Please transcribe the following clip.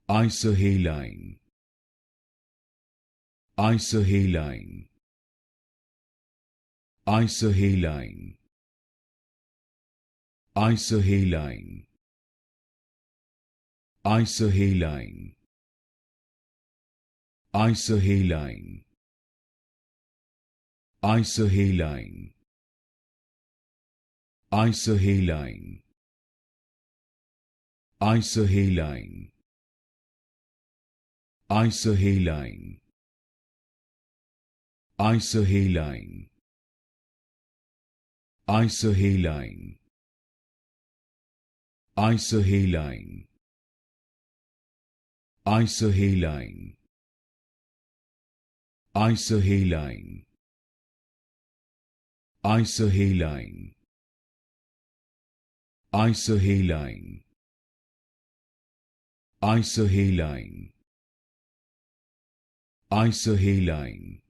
Isohaline. Isohaline. Isohaline. Isohaline. Isohaline. Isohaline. Isohaline. Isohaline. Isohaline. Isohaline. Isohaline. Isohaline. Isohaline. Isohaline. Isohaline. Isohaline. Isohaline. Isohaline. Isohaline.